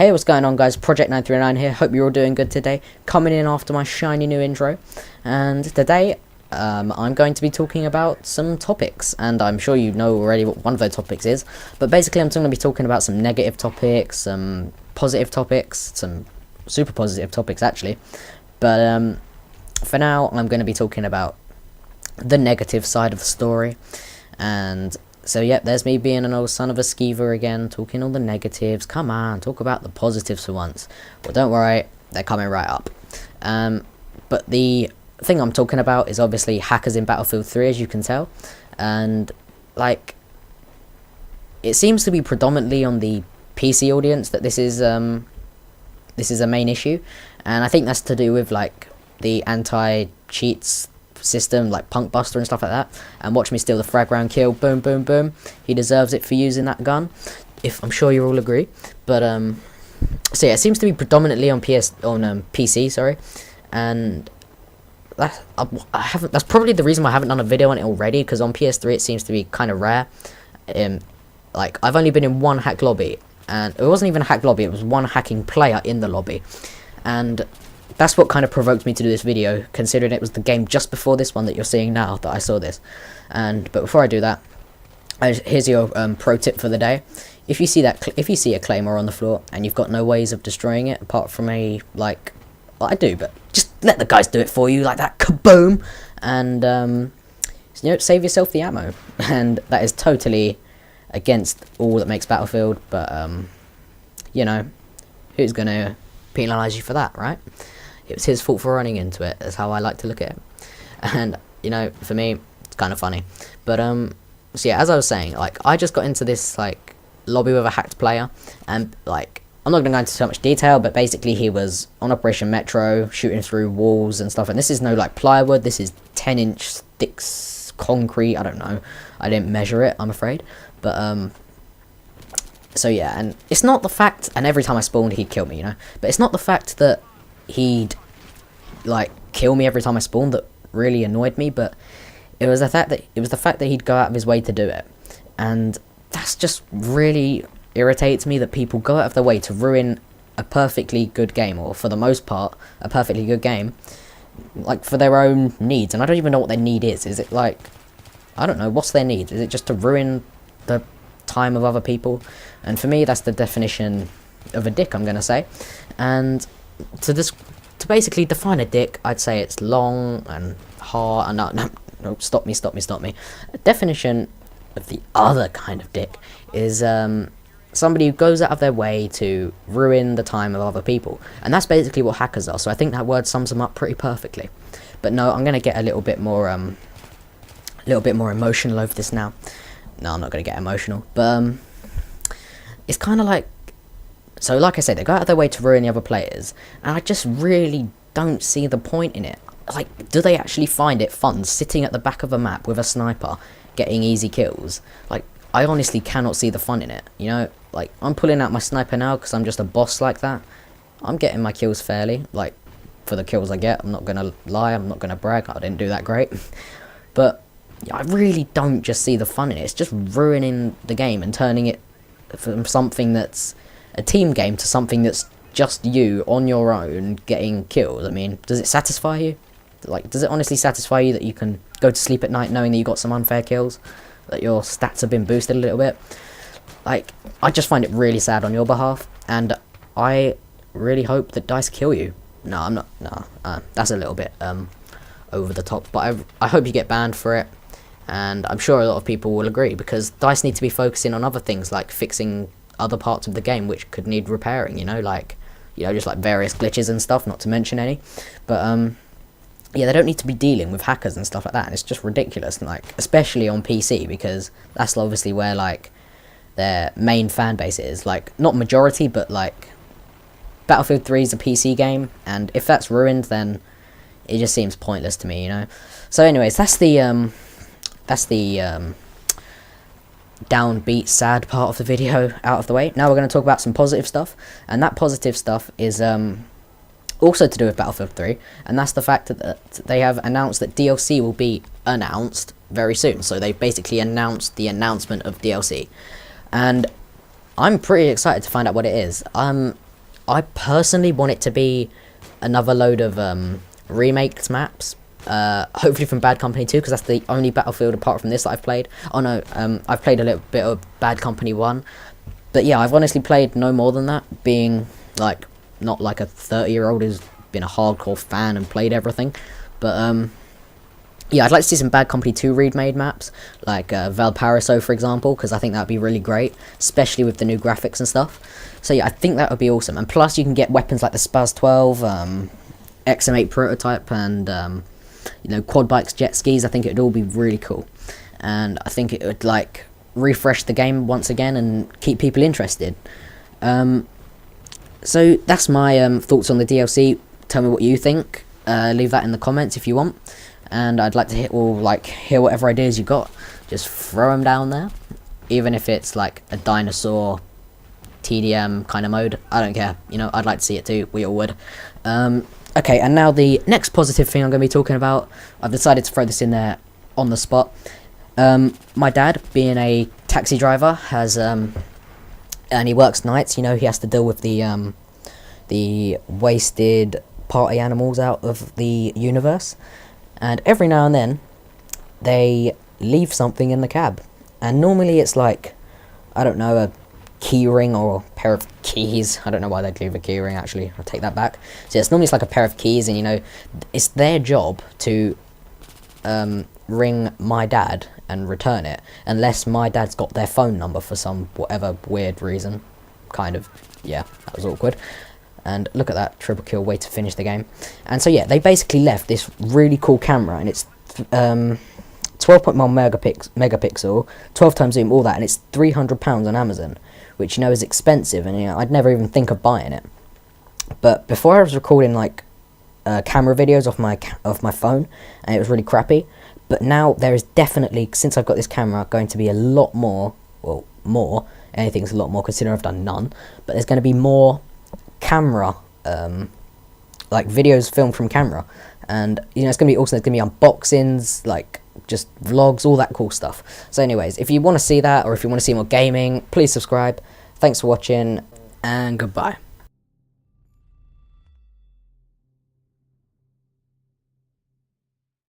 Hey, what's going on, guys? Project 939 here. Hope you're all doing good today. Coming in after my shiny new intro. And today, I'm going to be talking about some topics. And I'm sure you know already what one of those topics is. But basically, I'm going to be talking about some negative topics, some positive topics, some super positive topics, actually. But for now, I'm going to be talking about the negative side of the story. And so, yep, there's me being an old son of a skeever again, talking all the negatives. Come on, talk about the positives for once. Well, don't worry, they're coming right up. But the thing I'm talking about is obviously hackers in Battlefield 3, as you can tell. And, like, it seems to be predominantly on the PC audience that this is a main issue. And I think that's to do with, like, the anti-cheats system, like Punk Buster and stuff like that. And watch me steal the frag round kill. Boom, boom, boom. He deserves it for using that gun, if I'm sure you all agree. But so yeah, it seems to be predominantly on PC, sorry. And that's probably the reason why I haven't done a video on it already, because on PS3 it seems to be kind of rare. Like, I've only been in one hack lobby, and it wasn't even a hack lobby, it was one hacking player in the lobby. And that's what kind of provoked me to do this video, considering it was the game just before this one that you're seeing now that I saw this. But before I do that, here's your pro tip for the day. If you see a claymore on the floor and you've got no ways of destroying it apart from well, I do, but just let the guys do it for you, like that, kaboom, and save yourself the ammo. And that is totally against all that makes Battlefield, but who's gonna penalise you for that, right? It was his fault for running into it. That's how I like to look at it. And for me, it's kind of funny. But so yeah, as I was saying, like, I just got into this like lobby with a hacked player, and like, I'm not gonna go into so much detail, but basically he was on Operation Metro, shooting through walls and stuff. And this is no like plywood. This is 10-inch sticks, concrete. I don't know. I didn't measure it, I'm afraid. But so yeah, and it's not the fact, and every time I spawned he'd kill me, but it's not the fact that he'd like kill me every time I spawned that really annoyed me, but it was the fact that he'd go out of his way to do it. And that's just really irritates me, that people go out of their way to ruin a perfectly good game, or for the most part a perfectly good game, like for their own needs. And I don't even know what their need is. Is it like, I don't know, what's their need? Is it just to ruin the time of other people? And for me, that's the definition of a dick, I'm gonna say. And to basically define a dick, I'd say it's long and hard. And no, stop me. A definition of the other kind of dick is somebody who goes out of their way to ruin the time of other people, and that's basically what hackers are. So I think that word sums them up pretty perfectly. But no, I'm gonna get a little bit more emotional over this now. No, I'm not gonna get emotional, but it's kind of like, so like I said, they go out of their way to ruin the other players, and I just really don't see the point in it. Like, do they actually find it fun sitting at the back of a map with a sniper getting easy kills? Like, I honestly cannot see the fun in it, like, I'm pulling out my sniper now because I'm just a boss like that. I'm getting my kills fairly, like, for the kills I get. I'm not gonna lie, I'm not gonna brag, I didn't do that great. But I really don't just see the fun in it. It's just ruining the game and turning it from something that's a team game to something that's just you on your own getting killed. I mean, does it satisfy you? Like, does it honestly satisfy you that you can go to sleep at night knowing that you got some unfair kills, that your stats have been boosted a little bit? Like, I just find it really sad on your behalf, and I really hope that DICE kill you. No, I'm not. No, that's a little bit over the top, but I hope you get banned for it. And I'm sure a lot of people will agree, because DICE need to be focusing on other things, like fixing other parts of the game which could need repairing, just like various glitches and stuff, not to mention any. But yeah, they don't need to be dealing with hackers and stuff like that, and it's just ridiculous, like, especially on PC, because that's obviously where like their main fan base is. Like, not majority, but like Battlefield 3 is a PC game, and if that's ruined, then it just seems pointless to me, So anyways, that's the downbeat, sad part of the video out of the way. Now we're going to talk about some positive stuff, and that positive stuff is also to do with Battlefield 3, and that's the fact that they have announced that DLC will be announced very soon. So they've basically announced the announcement of DLC, and I'm pretty excited to find out what it is. I personally want it to be another load of remaked maps. Hopefully from Bad Company 2, because that's the only Battlefield apart from this that I've played. Oh no, I've played a little bit of Bad Company 1. But yeah, I've honestly played no more than that, being like not like a 30-year-old who's been a hardcore fan and played everything. But yeah, I'd like to see some Bad Company 2 remade maps, like Valparaiso, for example, because I think that would be really great, especially with the new graphics and stuff. So yeah, I think that would be awesome. And plus, you can get weapons like the Spaz 12, XM8 prototype, and you know, quad bikes, jet skis. I think it would all be really cool, and I think it would like refresh the game once again and keep people interested. So that's my thoughts on the DLC. Tell me what you think. Leave that in the comments if you want. And I'd like to hear whatever ideas you got. Just throw them down there. Even if it's like a dinosaur TDM kind of mode. I don't care. You know, I'd like to see it too. We all would. Okay, and now the next positive thing I'm going to be talking about. I've decided to throw this in there on the spot. My dad, being a taxi driver, has and he works nights. You know, he has to deal with the wasted party animals out of the universe. And every now and then, they leave something in the cab. And normally it's like, I don't know, a key ring or a pair of keys. I don't know why they'd leave a key ring, actually. I'll take that back. So yes, normally it's like a pair of keys, and you know, it's their job to ring my dad and return it. Unless my dad's got their phone number for some whatever weird reason. Kind of, yeah, that was awkward. And look at that, triple kill, way to finish the game. And so yeah, they basically left this really cool camera, and it's 12.1 megapixel, 12 times zoom, all that, and it's £300 on Amazon, which, you know, is expensive, and you know, I'd never even think of buying it. But before, I was recording like camera videos off my phone, and it was really crappy. But now there is definitely, since I've got this camera, going to be a lot more, well, more, anything's a lot more considering I've done none, but there's going to be more camera, like videos filmed from camera, and you know, it's gonna be awesome. There's gonna be unboxings, like just vlogs, all that cool stuff. So anyways, if you want to see that, or if you want to see more gaming, please subscribe. Thanks for watching, and goodbye.